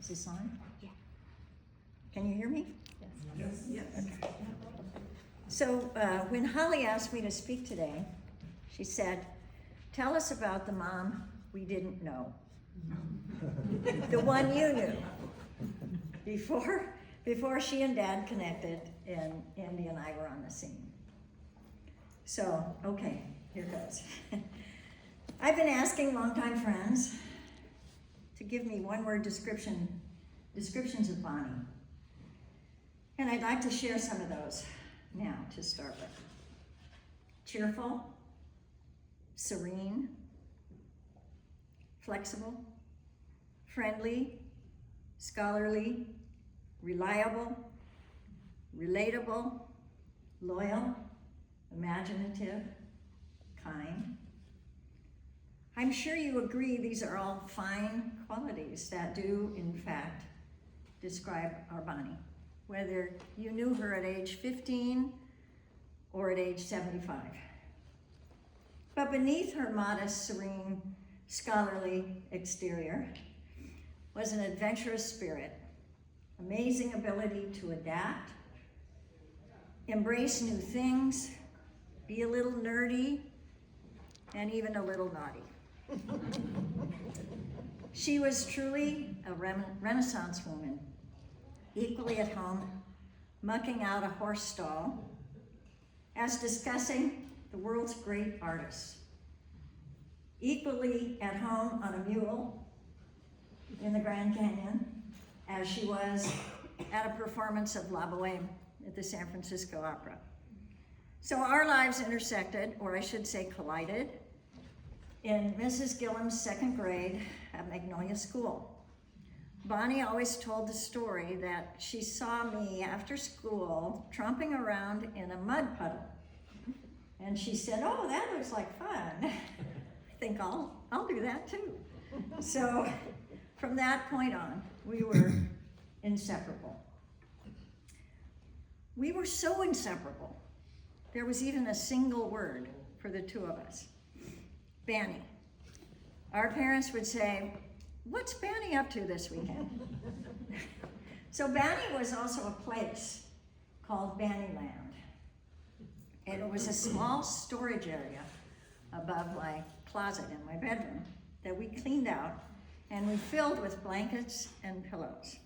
Is this on? Yeah. Can you hear me? Yes. Yes. Okay. So when Holly asked me to speak today, she said, tell us about the mom we didn't know. The one you knew before she and Dad connected and Andy and I were on the scene. So, okay, here goes. I've been asking longtime friends to give me one-word descriptions of Bonnie. And I'd like to share some of those now to start with. Cheerful, serene, flexible, friendly, scholarly, reliable, relatable, loyal, imaginative, kind. I'm sure you agree these are all fine qualities that do, in fact, describe our Bonnie, whether you knew her at age 15 or at age 75. But beneath her modest, serene, scholarly exterior was an adventurous spirit, amazing ability to adapt, embrace new things, be a little nerdy, and even a little naughty. She was truly a Renaissance woman, equally at home, mucking out a horse stall, as discussing the world's great artists. Equally at home on a mule in the Grand Canyon, as she was at a performance of La Boheme at the San Francisco Opera. So our lives intersected, or I should say collided, in Mrs. Gillum's second grade at Magnolia School. Bonnie always told the story that she saw me after school tromping around in a mud puddle. And she said, oh, that looks like fun. I think I'll do that too. So from that point on, we were inseparable. We were so inseparable. There was even a single word for the two of us. Banny. Our parents would say, what's Banny up to this weekend? So Banny was also a place called Bannyland. And it was a small storage area above my closet in my bedroom that we cleaned out and we filled with blankets and pillows.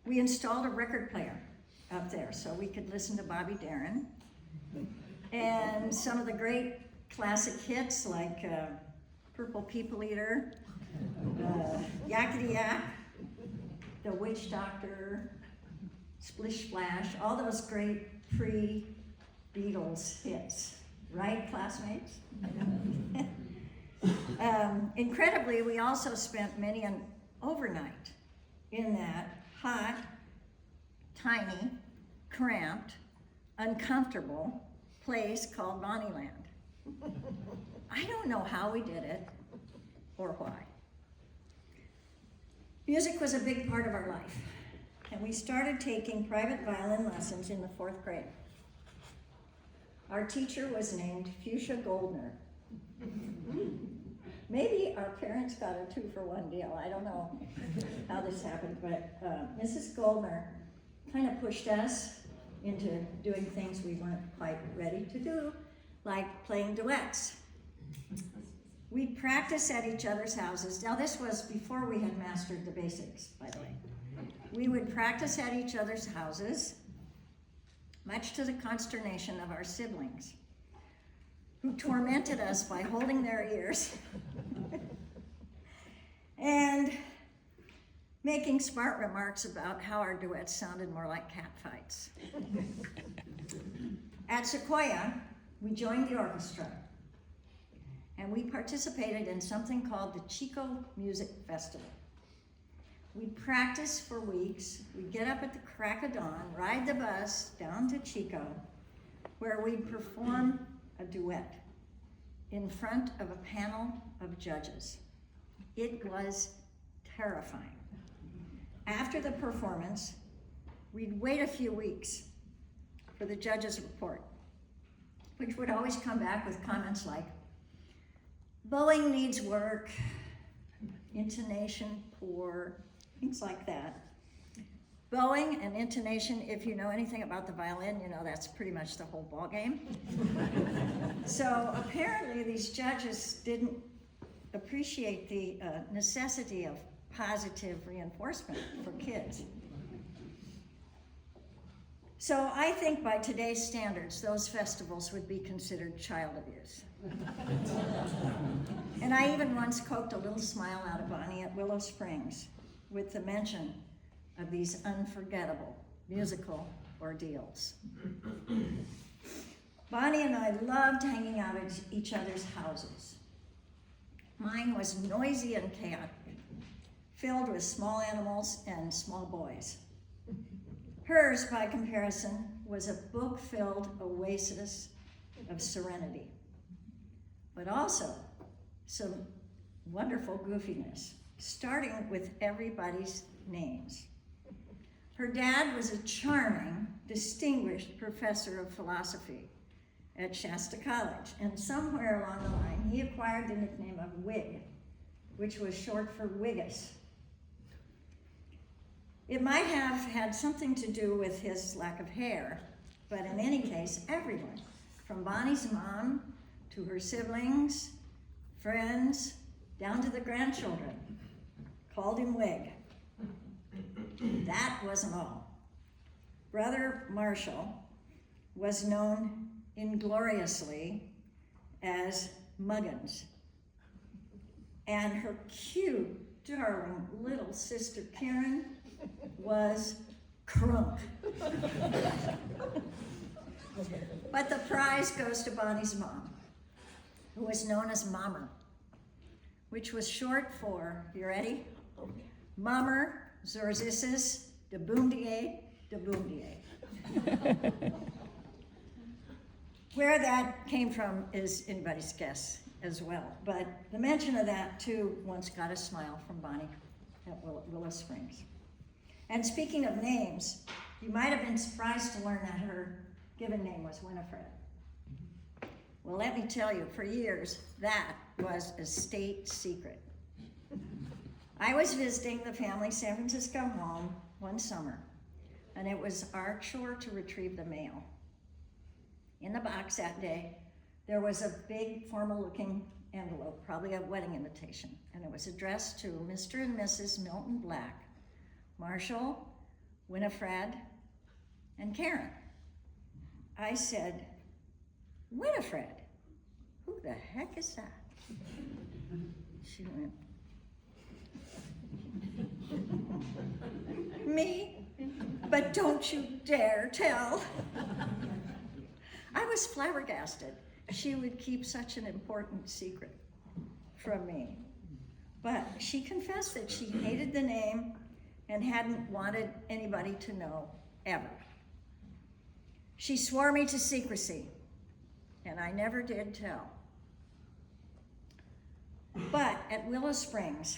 We installed a record player up there so we could listen to Bobby Darin and some of the great classic hits like Purple People Eater, Yakety Yak, The Witch Doctor, Splish Splash, all those great pre-Beatles hits, right, classmates? Incredibly, we also spent many an overnight in that hot, tiny, cramped, uncomfortable place called Bonnyland. I don't know how we did it or why. Music was a big part of our life, and we started taking private violin lessons in the 4th grade. Our teacher was named Fuchsia Goldner. Maybe our parents got a 2-for-1 deal. I don't know how this happened, but Mrs. Goldner kind of pushed us into doing things we weren't quite ready to do, like playing duets. We'd practice at each other's houses. Now this was before we had mastered the basics, by the way. We would practice at each other's houses, much to the consternation of our siblings, who tormented us by holding their ears and making smart remarks about how our duets sounded more like cat fights. At Sequoia, we joined the orchestra, and we participated in something called the Chico Music Festival. We'd practice for weeks. We'd get up at the crack of dawn, ride the bus down to Chico, where we'd perform a duet in front of a panel of judges. It was terrifying. After the performance, we'd wait a few weeks for the judge's report, which would always come back with comments like, bowing needs work, intonation poor, things like that. Bowing and intonation, if you know anything about the violin, you know that's pretty much the whole ball game. So apparently these judges didn't appreciate the necessity of positive reinforcement for kids. So I think by today's standards, those festivals would be considered child abuse. And I even once poked a little smile out of Bonnie at Willow Springs with the mention of these unforgettable musical ordeals. Bonnie and I loved hanging out at each other's houses. Mine was noisy and chaotic, filled with small animals and small boys. Hers, by comparison, was a book-filled oasis of serenity, but also some wonderful goofiness, starting with everybody's names. Her dad was a charming, distinguished professor of philosophy at Shasta College, and somewhere along the line, he acquired the nickname of Wig, which was short for Wiggus. It might have had something to do with his lack of hair, but in any case, everyone, from Bonnie's mom to her siblings, friends, down to the grandchildren, called him Wig. That wasn't all. Brother Marshall was known ingloriously as Muggins. And her cute, darling little sister Karen was Crunk. But the prize goes to Bonnie's mom, who was known as Mommer, which was short for, you ready? Mommer Zorzissus de Boomdier de Boomdier. Where that came from is anybody's guess as well, but the mention of that too once got a smile from Bonnie at Willow Springs. And speaking of names, you might have been surprised to learn that her given name was Winifred. Well, let me tell you, for years, that was a state secret. I was visiting the family San Francisco home one summer, and it was our chore to retrieve the mail. In the box that day, there was a big formal-looking envelope, probably a wedding invitation, and it was addressed to Mr. and Mrs. Milton Black, Marshall, Winifred, and Karen. I said, Winifred? Who the heck is that? She went, me? But don't you dare tell. I was flabbergasted. She would keep such an important secret from me. But she confessed that she hated the name and hadn't wanted anybody to know ever. She swore me to secrecy, and I never did tell. But at Willow Springs,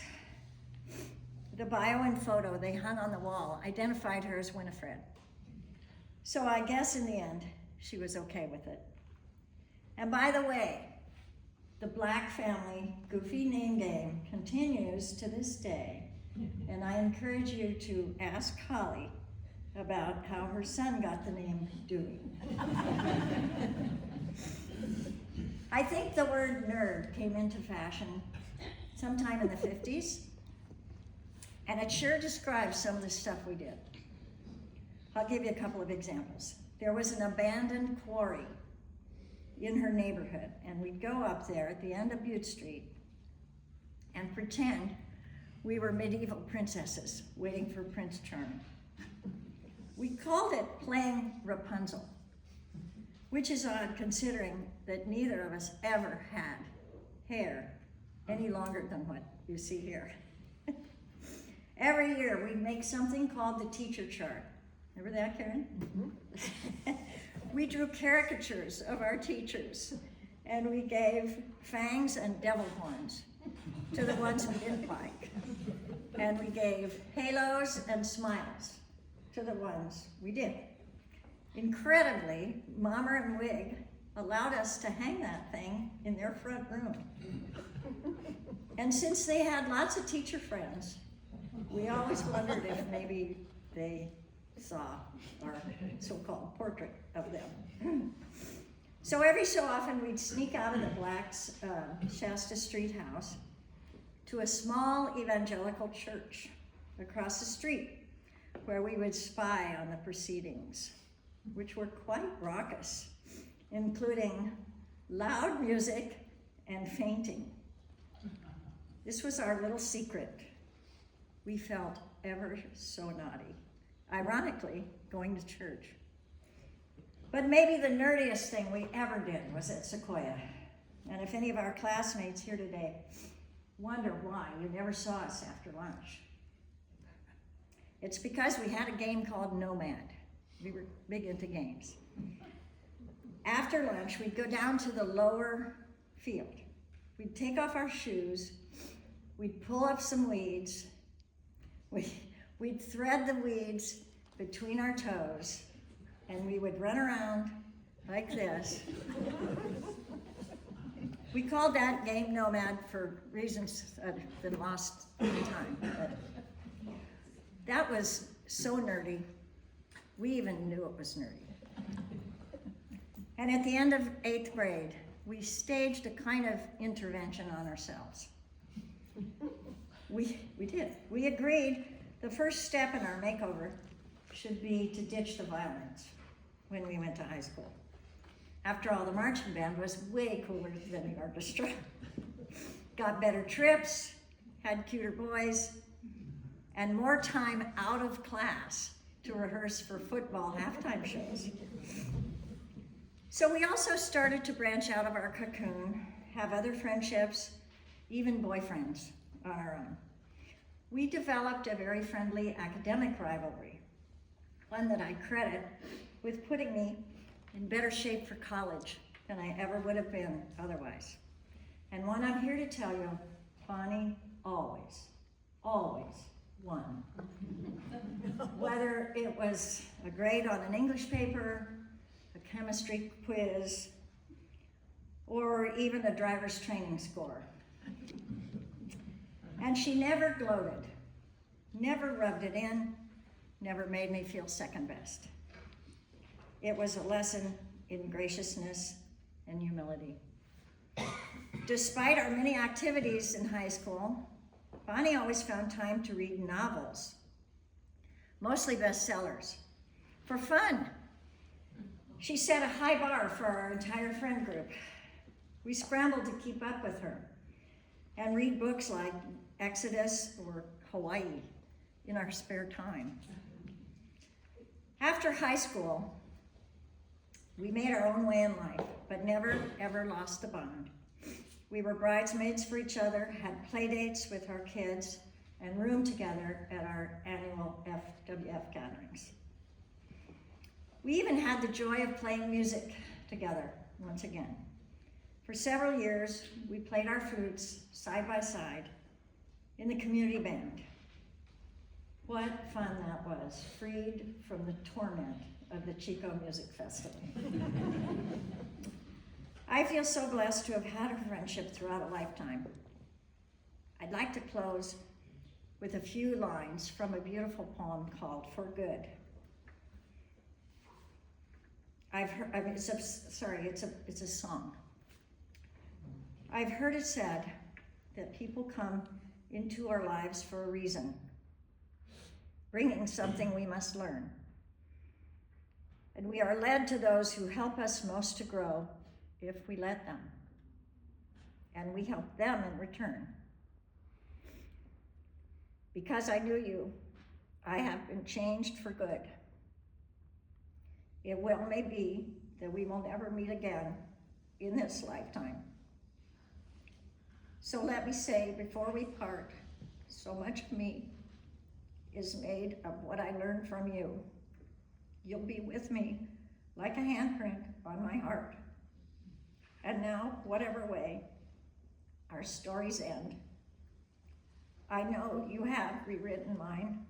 the bio and photo they hung on the wall identified her as Winifred. So I guess in the end, she was okay with it. And by the way, the Black family goofy name game continues to this day, and I encourage you to ask Holly about how her son got the name Dewey. I think the word nerd came into fashion sometime in the 50s, and it sure describes some of the stuff we did. I'll give you a couple of examples. There was an abandoned quarry in her neighborhood, and we'd go up there at the end of Butte Street and pretend we were medieval princesses waiting for Prince Charming. We called it playing Rapunzel, which is odd considering that neither of us ever had hair any longer than what you see here. Every year we'd make something called the teacher chart. Remember that, Karen? Mm-hmm. We drew caricatures of our teachers, and we gave fangs and devil horns to the ones we didn't like. And we gave halos and smiles to the ones we did. Incredibly, Mommer and Wig allowed us to hang that thing in their front room. And since they had lots of teacher friends, We always wondered if maybe they saw our so-called portrait of them. So every so often we'd sneak out of the Blacks' Shasta Street house to a small evangelical church across the street where we would spy on the proceedings, which were quite raucous, including loud music and fainting. This was our little secret. We felt ever so naughty, ironically, going to church. But maybe the nerdiest thing we ever did was at Sequoia. And if any of our classmates here today wonder why you never saw us after lunch, it's because we had a game called Nomad. We were big into games. After lunch, we'd go down to the lower field. We'd take off our shoes, we'd pull up some weeds, we'd thread the weeds between our toes, and we would run around like this. We called that game Nomad for reasons that lost time. But that was so nerdy, we even knew it was nerdy. And at the end of 8th grade, we staged a kind of intervention on ourselves. We did. We agreed the first step in our makeover should be to ditch the violence when we went to high school. After all, the marching band was way cooler than the orchestra. Got better trips, had cuter boys, and more time out of class to rehearse for football halftime shows. So we also started to branch out of our cocoon, have other friendships, even boyfriends on our own. We developed a very friendly academic rivalry, one that I credit with putting me in better shape for college than I ever would have been otherwise. And one I'm here to tell you, Bonnie always won. Whether it was a grade on an English paper, a chemistry quiz, or even a driver's training score. And she never gloated, never rubbed it in, never made me feel second best. It was a lesson in graciousness and humility. Despite our many activities in high school, Bonnie always found time to read novels, mostly bestsellers, for fun. She set a high bar for our entire friend group. We scrambled to keep up with her and read books like Exodus or Hawaii in our spare time. After high school, we made our own way in life, but never, ever lost the bond. We were bridesmaids for each other, had play dates with our kids, and roomed together at our annual FWF gatherings. We even had the joy of playing music together once again. For several years, we played our flutes side by side in the community band. What fun that was, freed from the torment of the Chico Music Festival. I feel so blessed to have had a friendship throughout a lifetime. I'd like to close with a few lines from a beautiful poem called For Good. It's a song. I've heard it said that people come into our lives for a reason, bringing something we must learn. And we are led to those who help us most to grow if we let them. And we help them in return. Because I knew you, I have been changed for good. It well may be that we will never meet again in this lifetime. So let me say before we part, so much of me is made of what I learned from you. You'll be with me like a handprint on my heart. And now, whatever way our stories end, I know you have rewritten mine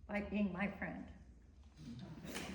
by being my friend.